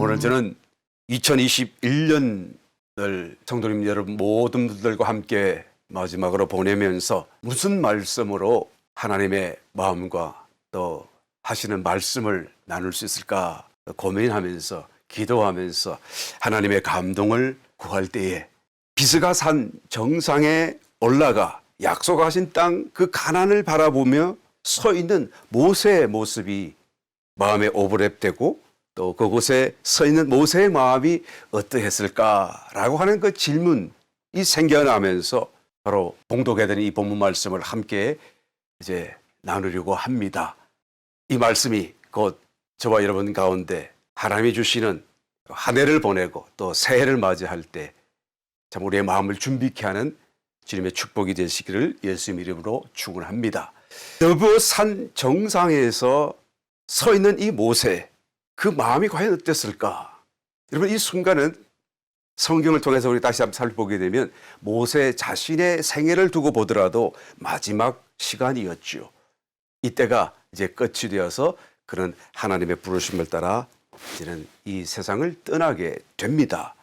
오늘 저는 2021년을 성도님 여러분 모든 분들과 함께 마지막으로 보내면서 무슨 말씀으로 하나님의 마음과 또 하시는 말씀을 나눌 수 있을까 고민하면서 기도하면서 하나님의 감동을 구할 때에 비스가 산 정상에 올라가 약속하신 땅 그 가나안을 바라보며 서 있는 모세의 모습이 마음에 오버랩되고 또 그곳에 서 있는 모세의 마음이 어떠했을까라고 하는 그 질문이 생겨나면서 바로 봉독해야 되는 이 본문 말씀을 함께 이제 나누려고 합니다. 이 말씀이 곧 저와 여러분 가운데 하나님이 주시는 한 해를 보내고 또 새해를 맞이할 때 참 우리의 마음을 준비케 하는 주님의 축복이 되시기를 예수님 이름으로 축원합니다. 너부 산 정상에서 서 있는 이 모세, 그 마음이 과연 어땠을까? 여러분 이 순간은 성경을 통해서 우리 다시 한번 살펴보게 되면 모세 자신의 생애를 두고 보더라도 마지막 시간이었죠. 이때가 이제 끝이 되어서 그는 하나님의 부르심을 따라 이제는 이 세상을 떠나게 됩니다.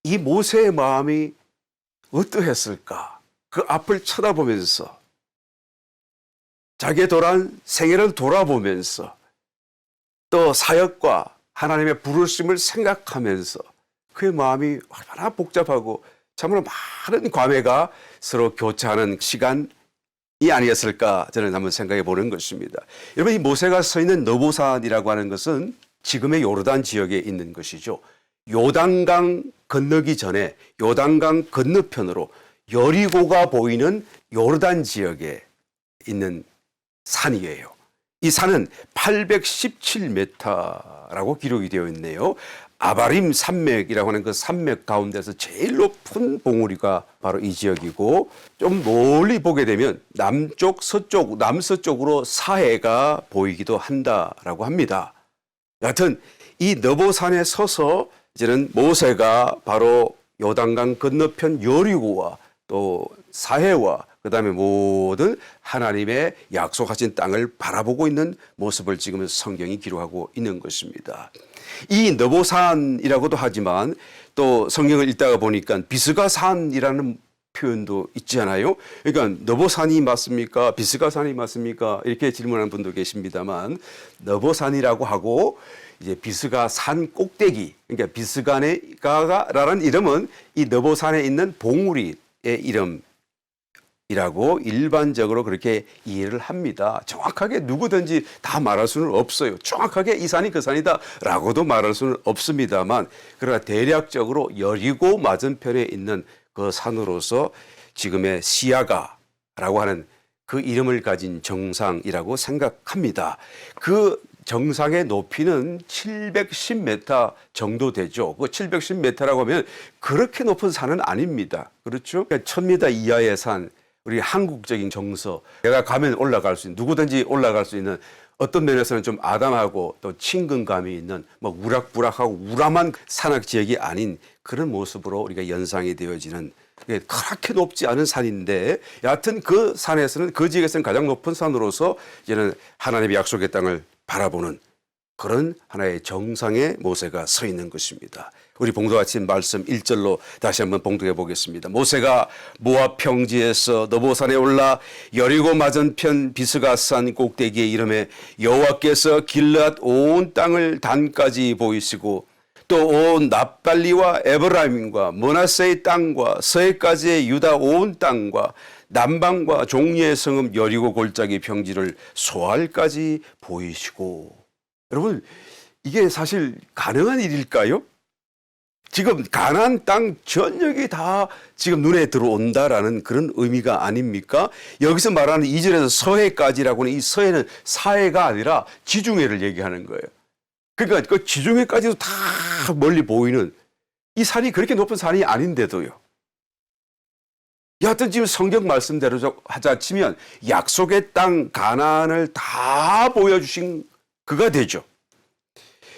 이 모세의 마음이 어떠했을까? 그 앞을 쳐다보면서 자기의 돌아온 생애를 돌아보면서 또 사역과 하나님의 부르심을 생각하면서 그의 마음이 얼마나 복잡하고 참으로 많은 감회가 서로 교차하는 시간이 아니었을까 저는 한번 생각해 보는 것입니다. 여러분 이 모세가 서 있는 너보산이라고 하는 것은 지금의 요르단 지역에 있는 것이죠. 요단강 건너기 전에 요단강 건너편으로 여리고가 보이는 요르단 지역에 있는 산이에요. 이 산은 817m라고 기록이 되어 있네요. 아바림 산맥이라고 하는 그 산맥 가운데서 제일 높은 봉우리가 바로 이 지역이고 좀 멀리 보게 되면 남쪽, 서쪽, 남서쪽으로 사해가 보이기도 한다라고 합니다. 여하튼 이 너보산에 서서 이제는 모세가 바로 요단강 건너편 여리고와 또 사해와 그다음에 모든 하나님의 약속하신 땅을 바라보고 있는 모습을 지금 성경이 기록하고 있는 것입니다. 이 너보산이라고도 하지만 또 성경을 읽다가 보니까 비스가산이라는 표현도 있잖아요. 그러니까 너보산이 맞습니까? 비스가산이 맞습니까? 이렇게 질문하는 분도 계십니다만 너보산이라고 하고 이제 비스가산 꼭대기, 그러니까 비스가라는 이름은 이 너보산에 있는 봉우리의 이름이라고 일반적으로 그렇게 이해를 합니다. 정확하게 누구든지 다 말할 수는 없어요. 정확하게 이 산이 그 산이다라고도 말할 수는 없습니다만 그러나 대략적으로 여리고 맞은편에 있는 그 산으로서 지금의 시아가라고 하는 그 이름을 가진 정상이라고 생각합니다. 그 정상의 높이는 710m 정도 되죠. 그 710m라고 하면 그렇게 높은 산은 아닙니다. 그렇죠? 그러니까 1000m 이하의 산, 우리 한국적인 정서, 내가 가면 올라갈 수 있는, 누구든지 올라갈 수 있는 어떤 면에서는 좀 아담하고 또 친근감이 있는 뭐 우락부락하고 우람한 산악 지역이 아닌 그런 모습으로 우리가 연상이 되어지는 그렇게 높지 않은 산인데 여하튼 그 산에서는 그 지역에서는 가장 높은 산으로서 이제는 하나님의 약속의 땅을 바라보는 그런 하나의 정상의 모세가 서 있는 것입니다. 우리 봉독 아침 말씀 1절로 다시 한번 봉독해 보겠습니다. 모세가 모압 평지에서 너보산에 올라 여리고 맞은편 비스가산 꼭대기에 이르매 여호와께서 길앗 온 땅을 단까지 보이시고 또 온 납발리와 에브라임과 므낫세의 땅과 서해까지의 유다 온 땅과 남방과 종리의 성읍 여리고 골짜기 평지를 소알까지 보이시고. 여러분 이게 사실 가능한 일일까요? 지금 가나안 땅 전역이 다 지금 눈에 들어온다라는 그런 의미가 아닙니까? 여기서 말하는 2절에서 서해까지라고 하는 이 서해는 사해가 아니라 지중해를 얘기하는 거예요. 그러니까 그 지중해까지도 다 멀리 보이는 이 산이 그렇게 높은 산이 아닌데도요. 여하튼 지금 성경 말씀대로 하자 치면 약속의 땅 가나안을 다 보여주신 그가 되죠.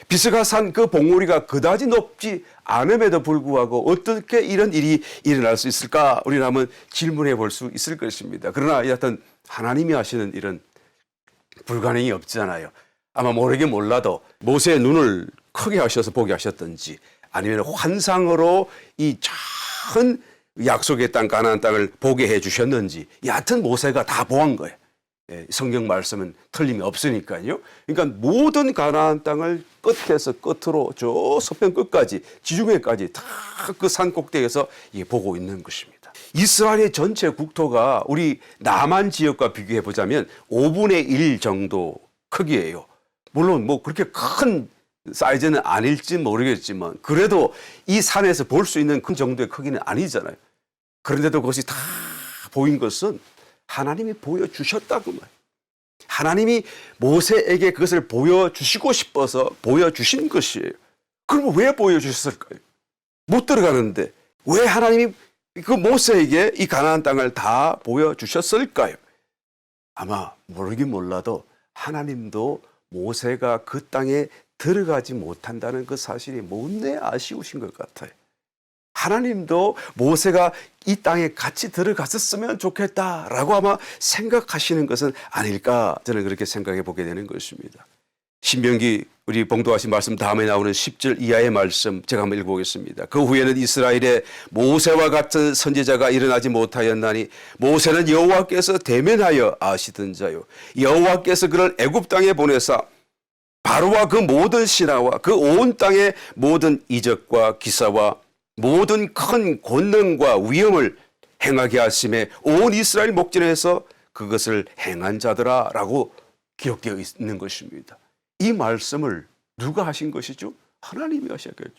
비스가산 그 봉우리가 그다지 높지 않음에도 불구하고 어떻게 이런 일이 일어날 수 있을까? 우리는 한번 질문해 볼 수 있을 것입니다. 그러나 여하튼 하나님이 하시는 일은 불가능이 없잖아요. 아마 모르긴 몰라도 모세의 눈을 크게 하셔서 보게 하셨든지 아니면 환상으로 이 전 약속의 땅 가나안 땅을 보게 해 주셨는지 여하튼 모세가 다 보한 거예요. 예, 성경 말씀은 틀림이 없으니까요. 그러니까 모든 가나안 땅을 끝에서 끝으로 저 서편 끝까지 지중해까지 다 그 산 꼭대기에서 보고 있는 것입니다. 이스라엘의 전체 국토가 우리 남한 지역과 비교해 보자면 5분의 1 정도 크기예요. 물론 뭐 그렇게 큰 사이즈는 아닐지 모르겠지만 그래도 이 산에서 볼 수 있는 그 정도의 크기는 아니잖아요. 그런데도 그것이 다 보인 것은 하나님이 보여주셨다고 말이에요. 하나님이 모세에게 그것을 보여주시고 싶어서 보여주신 것이에요. 그럼 왜 보여주셨을까요? 못 들어가는데 왜 하나님이 그 모세에게 이 가나안 땅을 다 보여주셨을까요? 아마 모르긴 몰라도 하나님도 모세가 그 땅에 들어가지 못한다는 그 사실이 못내 아쉬우신 것 같아요. 하나님도 모세가 이 땅에 같이 들어갔었으면 좋겠다라고 아마 생각하시는 것은 아닐까 저는 그렇게 생각해 보게 되는 것입니다. 신명기 우리 봉독하신 말씀 다음에 나오는 10절 이하의 말씀 제가 한번 읽어보겠습니다. 그 후에는 이스라엘에 모세와 같은 선지자가 일어나지 못하였나니 모세는 여호와께서 대면하여 아시던 자요 여호와께서 그를 애굽 땅에 보내사 바로와 그 모든 신하와 그 온 땅의 모든 이적과 기사와 모든 큰 권능과 위엄을 행하게 하심에 온 이스라엘 목전에서 그것을 행한 자더라라고 기록되어 있는 것입니다. 이 말씀을 누가 하신 것이죠? 하나님이 하셨겠죠.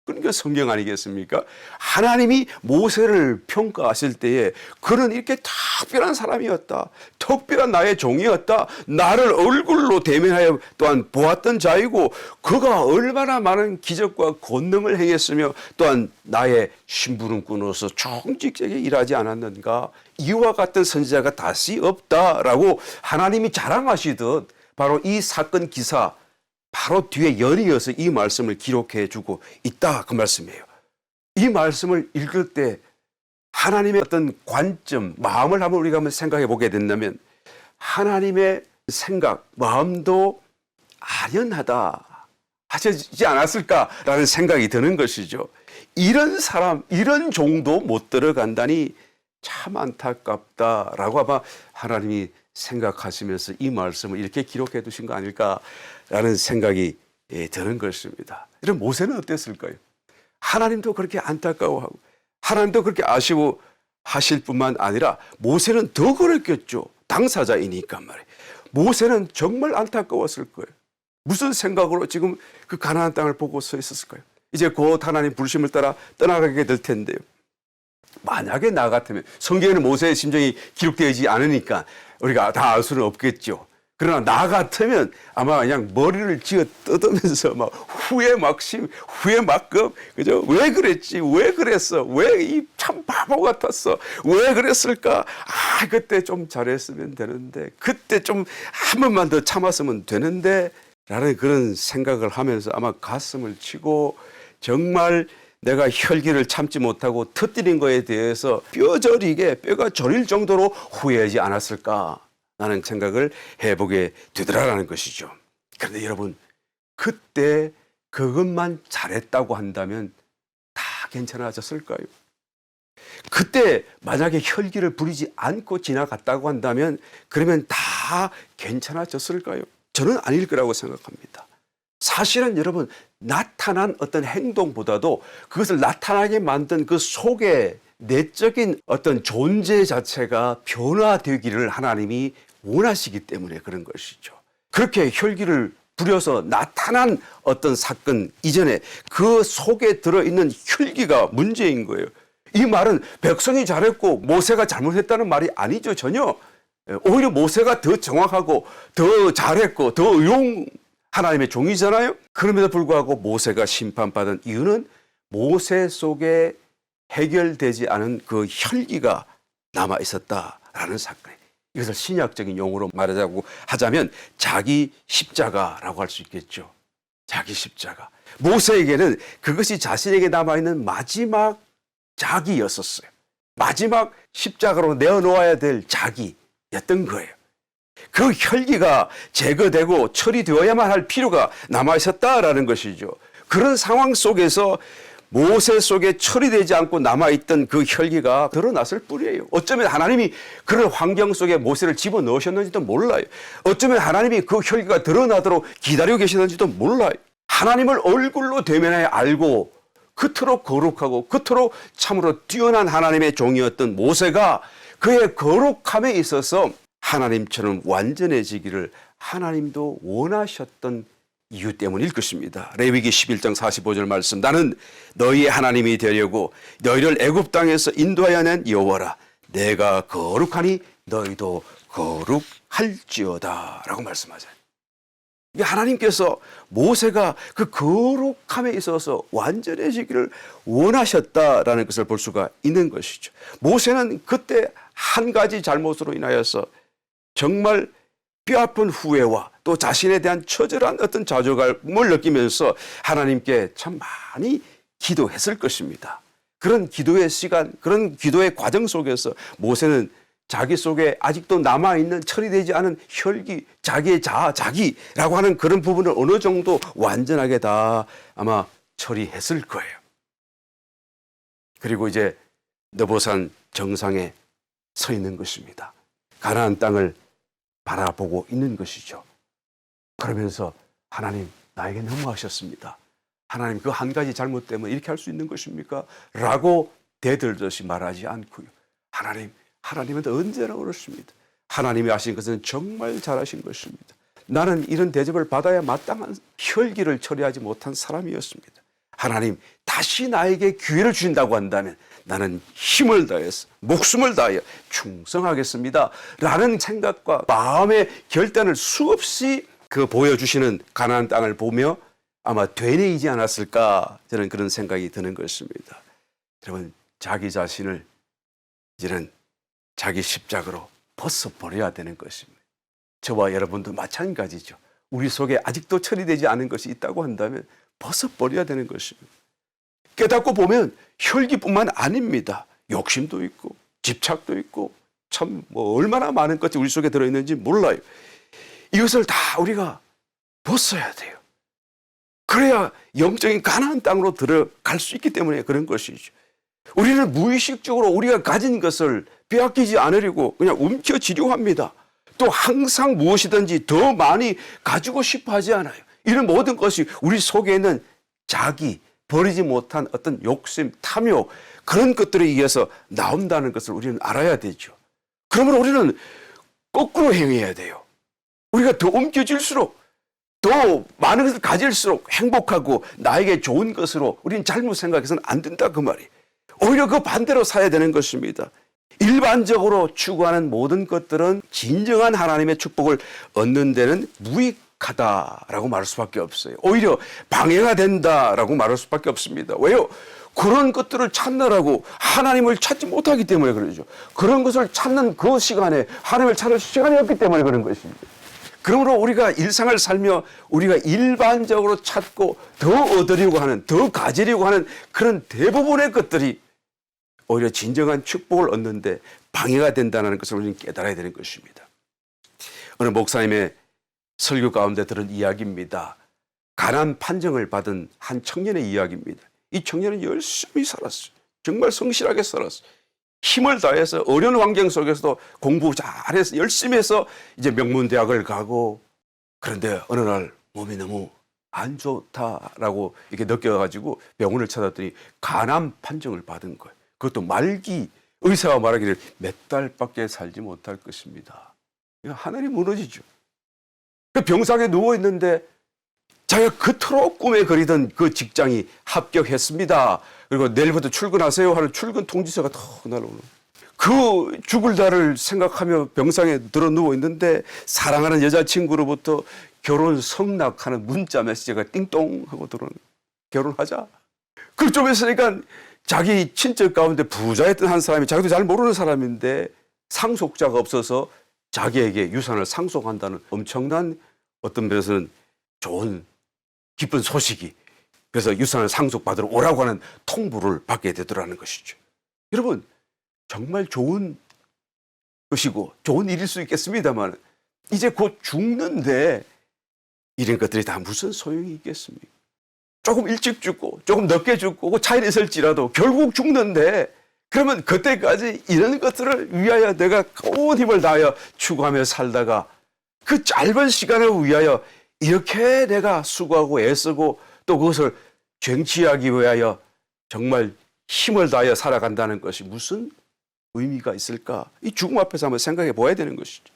그러니까 성경 아니겠습니까? 하나님이 모세를 평가하실 때에 그는 이렇게 특별한 사람이었다. 특별한 나의 종이었다. 나를 얼굴로 대면하여 또한 보았던 자이고 그가 얼마나 많은 기적과 권능을 행했으며 또한 나의 심부름 꾼으로서 정직하게 일하지 않았는가. 이와 같은 선지자가 다시 없다라고 하나님이 자랑하시듯 바로 이 사건 기사 바로 뒤에 연이어서 이 말씀을 기록해 주고 있다 그 말씀이에요. 이 말씀을 읽을 때 하나님의 어떤 관점, 마음을 한번 우리가 한번 생각해 보게 된다면 하나님의 생각, 마음도 아련하다 하시지 않았을까라는 생각이 드는 것이죠. 이런 사람, 이런 종도 못 들어간다니 참 안타깝다라고 아마 하나님이 생각하시면서 이 말씀을 이렇게 기록해 두신 거 아닐까라는 생각이 드는 것입니다. 이런 모세는 어땠을까요? 하나님도 그렇게 안타까워하고 하나님도 그렇게 아쉬워하실 뿐만 아니라 모세는 더 그랬겠죠. 당사자이니까 말이에요. 모세는 정말 안타까웠을 거예요. 무슨 생각으로 지금 그 가나안 땅을 보고 서 있었을까요? 이제 곧 하나님 부르심을 따라 떠나가게 될 텐데요. 만약에 나 같으면 성경에는 모세의 심정이 기록되지 않으니까 우리가 다 알 수는 없겠죠. 그러나 나 같으면 아마 그냥 머리를 쥐어 뜯으면서 막 후회 막심, 후회 막급, 그죠? 왜 그랬지? 왜 그랬어? 왜 이 참 바보 같았어? 왜 그랬을까? 아, 그때 좀 잘했으면 되는데, 그때 좀 한 번만 더 참았으면 되는데, 라는 그런 생각을 하면서 아마 가슴을 치고 정말 내가 혈기를 참지 못하고 터뜨린 거에 대해서 뼈저리게 뼈가 저릴 정도로 후회하지 않았을까 라는 생각을 해보게 되더라라는 것이죠. 그런데 여러분 그때 그것만 잘했다고 한다면 다 괜찮아졌을까요? 그때 만약에 혈기를 부리지 않고 지나갔다고 한다면 그러면 다 괜찮아졌을까요? 저는 아닐 거라고 생각합니다. 사실은 여러분 나타난 어떤 행동보다도 그것을 나타나게 만든 그 속에 내적인 어떤 존재 자체가 변화되기를 하나님이 원하시기 때문에 그런 것이죠. 그렇게 혈기를 부려서 나타난 어떤 사건 이전에 그 속에 들어있는 혈기가 문제인 거예요. 이 말은 백성이 잘했고 모세가 잘못했다는 말이 아니죠. 전혀. 오히려 모세가 더 정확하고 더 잘했고 더 의로운 하나님의 종이잖아요. 그럼에도 불구하고 모세가 심판받은 이유는 모세 속에 해결되지 않은 그 혈기가 남아 있었다라는 사건이에요. 이것을 신약적인 용어로 말하자고 하자면 자기 십자가라고 할 수 있겠죠. 자기 십자가. 모세에게는 그것이 자신에게 남아있는 마지막 자기였었어요. 마지막 십자가로 내어놓아야 될 자기였던 거예요. 그 혈기가 제거되고 처리되어야만 할 필요가 남아 있었다라는 것이죠. 그런 상황 속에서 모세 속에 처리되지 않고 남아있던 그 혈기가 드러났을 뿐이에요. 어쩌면 하나님이 그런 환경 속에 모세를 집어넣으셨는지도 몰라요. 어쩌면 하나님이 그 혈기가 드러나도록 기다리고 계시는지도 몰라요. 하나님을 얼굴로 대면하여 알고 그토록 거룩하고 그토록 참으로 뛰어난 하나님의 종이었던 모세가 그의 거룩함에 있어서 하나님처럼 완전해지기를 하나님도 원하셨던 이유 때문일 것입니다. 레위기 11장 45절 말씀. 나는 너희의 하나님이 되려고 너희를 애굽 땅에서 인도하여 낸 여호와라. 내가 거룩하니 너희도 거룩할지어다 라고 말씀하잖아요. 하나님께서 모세가 그 거룩함에 있어서 완전해지기를 원하셨다라는 것을 볼 수가 있는 것이죠. 모세는 그때 한 가지 잘못으로 인하여서 정말 뼈아픈 후회와 또 자신에 대한 처절한 어떤 좌절감을 느끼면서 하나님께 참 많이 기도했을 것입니다. 그런 기도의 시간, 그런 기도의 과정 속에서 모세는 자기 속에 아직도 남아있는 처리되지 않은 혈기, 자기의 자아, 자기라고 하는 그런 부분을 어느 정도 완전하게 다 아마 처리했을 거예요. 그리고 이제 느보산 정상에 서 있는 것입니다. 가나안 땅을 바라보고 있는 것이죠. 그러면서 하나님 나에게 너무하셨습니다. 하나님 그 한 가지 잘못 때문에 이렇게 할 수 있는 것입니까? 라고 대들듯이 말하지 않고요. 하나님은 언제나 그렇습니다. 하나님이 하신 것은 정말 잘하신 것입니다. 나는 이런 대접을 받아야 마땅한 혈기를 처리하지 못한 사람이었습니다. 하나님 다시 나에게 기회를 주신다고 한다면 나는 힘을 다해서 목숨을 다하여 충성하겠습니다 라는 생각과 마음의 결단을 수없이 보여주시는 가나안 땅을 보며 아마 되뇌이지 않았을까 저는 그런 생각이 드는 것입니다. 여러분 자기 자신을 이제는 자기 십자가로 벗어버려야 되는 것입니다. 저와 여러분도 마찬가지죠. 우리 속에 아직도 처리되지 않은 것이 있다고 한다면 벗어버려야 되는 것입니다. 깨닫고 보면 혈기뿐만 아닙니다. 욕심도 있고 집착도 있고 참 얼마나 많은 것이 우리 속에 들어있는지 몰라요. 이것을 다 우리가 벗어야 돼요. 그래야 영적인 가나안 땅으로 들어갈 수 있기 때문에 그런 것이죠. 우리는 무의식적으로 우리가 가진 것을 빼앗기지 않으려고 그냥 움켜쥐려 합니다. 또 항상 무엇이든지 더 많이 가지고 싶어 하지 않아요. 이런 모든 것이 우리 속에 있는 자기, 버리지 못한 어떤 욕심, 탐욕 그런 것들에 의해서 나온다는 것을 우리는 알아야 되죠. 그러면 우리는 거꾸로 행해야 돼요. 우리가 더 움켜질수록 더 많은 것을 가질수록 행복하고 나에게 좋은 것으로 우리는 잘못 생각해서는 안 된다 그 말이에요. 오히려 그 반대로 사야 되는 것입니다. 일반적으로 추구하는 모든 것들은 진정한 하나님의 축복을 얻는 데는 무익하다라고 말할 수밖에 없어요. 오히려 방해가 된다라고 말할 수밖에 없습니다. 왜요? 그런 것들을 찾느라고 하나님을 찾지 못하기 때문에 그러죠. 그런 것을 찾는 그 시간에 하나님을 찾을 시간이 없기 때문에 그런 것입니다. 그러므로 우리가 일상을 살며 우리가 일반적으로 찾고 더 얻으려고 하는, 더 가지려고 하는 그런 대부분의 것들이 오히려 진정한 축복을 얻는데 방해가 된다는 것을 우리는 깨달아야 되는 것입니다. 어느 목사님의 설교 가운데 들은 이야기입니다. 가난 판정을 받은 한 청년의 이야기입니다. 이 청년은 열심히 살았어요. 정말 성실하게 살았어요. 힘을 다해서 어려운 환경 속에서도 공부 잘해서 열심히 해서 이제 명문대학을 가고 그런데 어느 날 몸이 너무 안 좋다라고 이렇게 느껴가지고 병원을 찾았더니 간암 판정을 받은 거예요. 그것도 말기 의사가 말하기를 몇 달밖에 살지 못할 것입니다. 하늘이 무너지죠. 그 병상에 누워있는데 자기가 그토록 꿈에 그리던 그 직장이 합격했습니다. 그리고 내일부터 출근하세요 하는 출근 통지서가 턱 날아오는 그 죽을 달을 생각하며 병상에 들어 누워있는데 사랑하는 여자친구로부터 결혼 성낙하는 문자 메시지가 띵동 하고 들어오는 결혼하자. 그좀 했으니까 자기 친척 가운데 부자였던 한 사람이 자기도 잘 모르는 사람인데 상속자가 없어서 자기에게 유산을 상속한다는 엄청난 어떤 면에서는 좋은 기쁜 소식이 그래서 유산을 상속받으러 오라고 하는 통보를 받게 되더라는 것이죠. 여러분 정말 좋은 것이고 좋은 일일 수 있겠습니다만 이제 곧 죽는데 이런 것들이 다 무슨 소용이 있겠습니까? 조금 일찍 죽고 조금 늦게 죽고 그 차이는 있을지라도 결국 죽는데 그러면 그때까지 이런 것들을 위하여 내가 온 힘을 다하여 추구하며 살다가 그 짧은 시간을 위하여 이렇게 내가 수고하고 애쓰고 또 그것을 쟁취하기 위하여 정말 힘을 다하여 살아간다는 것이 무슨 의미가 있을까? 이 죽음 앞에서 한번 생각해 봐야 되는 것이죠.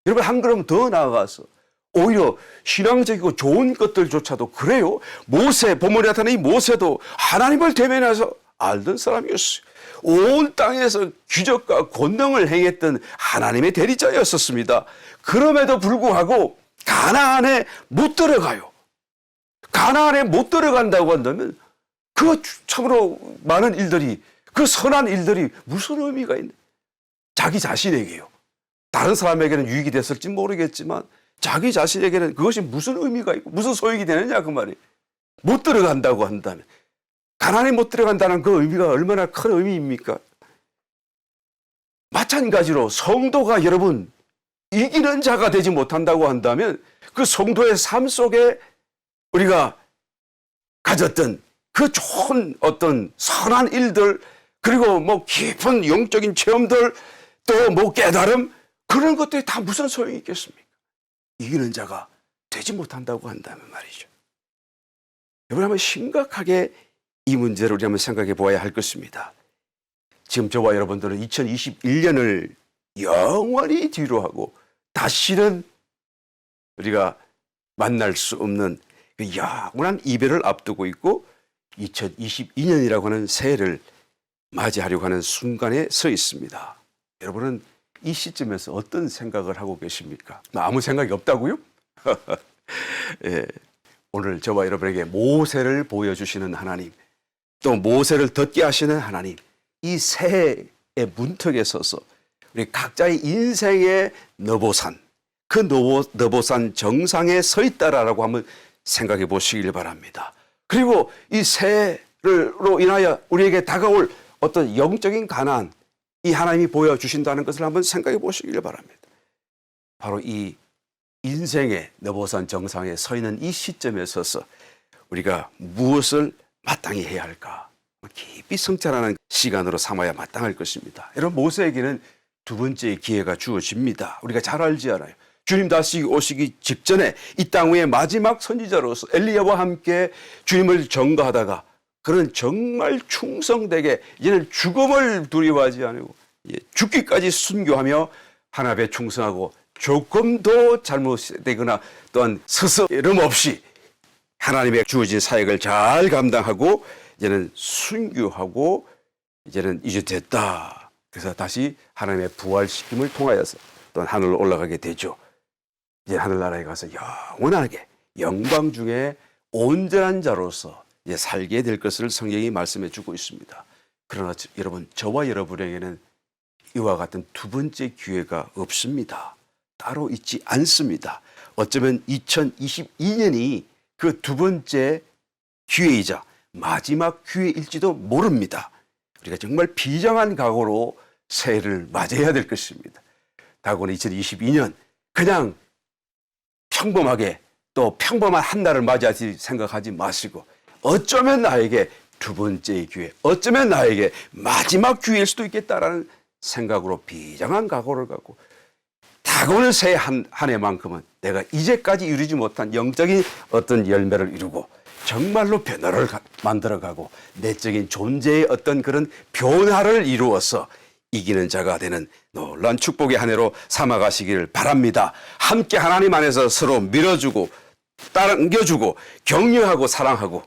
여러분 한 걸음 더 나아가서 오히려 신앙적이고 좋은 것들조차도 그래요. 모세, 본문에 나타난 이 모세도 하나님을 대면해서 알던 사람이었어요. 온 땅에서 기적과 권능을 행했던 하나님의 대리자였었습니다. 그럼에도 불구하고 가나안에 못 들어가요. 가나안에 못 들어간다고 한다면 그 참으로 많은 일들이, 그 선한 일들이 무슨 의미가 있나? 자기 자신에게요. 다른 사람에게는 유익이 됐을지 모르겠지만 자기 자신에게는 그것이 무슨 의미가 있고 무슨 소용이 되느냐 그 말이. 못 들어간다고 한다면, 가나안에 못 들어간다는 그 의미가 얼마나 큰 의미입니까? 마찬가지로 성도가 여러분 이기는 자가 되지 못한다고 한다면 그 성도의 삶 속에 우리가 가졌던 그 좋은 어떤 선한 일들, 그리고 뭐 깊은 영적인 체험들, 또 뭐 깨달음, 그런 것들이 다 무슨 소용이 있겠습니까? 이기는 자가 되지 못한다고 한다면 말이죠. 여러분 한번 심각하게 이 문제를 우리 한번 생각해 보아야 할 것입니다. 지금 저와 여러분들은 2021년을 영원히 뒤로 하고 다시는 우리가 만날 수 없는 그 영원한 이별을 앞두고 있고 2022년이라고 하는 새해를 맞이하려고 하는 순간에 서 있습니다. 여러분은 이 시점에서 어떤 생각을 하고 계십니까? 아무 생각이 없다고요? 예, 오늘 저와 여러분에게 모세를 보여주시는 하나님, 또 모세를 듣게 하시는 하나님, 이 새해의 문턱에 서서 우리 각자의 인생의 너보산, 그 너보산 정상에 서 있다라고 한번 생각해 보시길 바랍니다. 그리고 이 새해로 인하여 우리에게 다가올 어떤 영적인 가난, 이 하나님이 보여주신다는 것을 한번 생각해 보시길 바랍니다. 바로 이 인생의 너보산 정상에 서 있는 이 시점에 서서 우리가 무엇을 마땅히 해야 할까? 깊이 성찰하는 시간으로 삼아야 마땅할 것입니다. 여러분 모세에게는 두 번째 기회가 주어집니다. 우리가 잘 알지 않아요? 주님 다시 오시기 직전에 이 땅 위의 마지막 선지자로서 엘리야와 함께 주님을 전거하다가 그는 정말 충성되게 이제는 죽음을 두려워하지 않고 죽기까지 순교하며 하나님 앞에 충성하고 조금도 잘못되거나 또한 스스럼 없이 하나님의 주어진 사역을 잘 감당하고 이제는 순교하고 이제는 이제 됐다. 그래서 다시 하나님의 부활시킴을 통하여서 또한 하늘로 올라가게 되죠. 이제 하늘나라에 가서 영원하게 영광 중에 온전한 자로서 이제 살게 될 것을 성경이 말씀해 주고 있습니다. 그러나 여러분, 저와 여러분에게는 이와 같은 두 번째 기회가 없습니다. 따로 있지 않습니다. 어쩌면 2022년이 그 두 번째 기회이자 마지막 기회일지도 모릅니다. 우리가 정말 비장한 각오로 새해를 맞이해야 될 것입니다. 다가오는 2022년 그냥 평범하게 또 평범한 한 날을 맞이하지 생각하지 마시고 어쩌면 나에게 두 번째의 기회, 어쩌면 나에게 마지막 기회일 수도 있겠다라는 생각으로 비장한 각오를 갖고 다가오는 새해 한 해만큼은 내가 이제까지 이루지 못한 영적인 어떤 열매를 이루고 정말로 변화를 만들어가고 내적인 존재의 어떤 그런 변화를 이루어서 이기는 자가 되는 놀라운 축복의 한 해로 삼아가시기를 바랍니다. 함께 하나님 안에서 서로 밀어주고 당겨주고 격려하고 사랑하고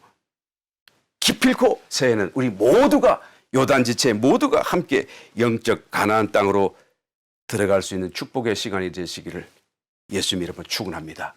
기필코 새해는 우리 모두가 요단지체 모두가 함께 영적 가나안 땅으로 들어갈 수 있는 축복의 시간이 되시기를 예수님 이름으로 축원합니다.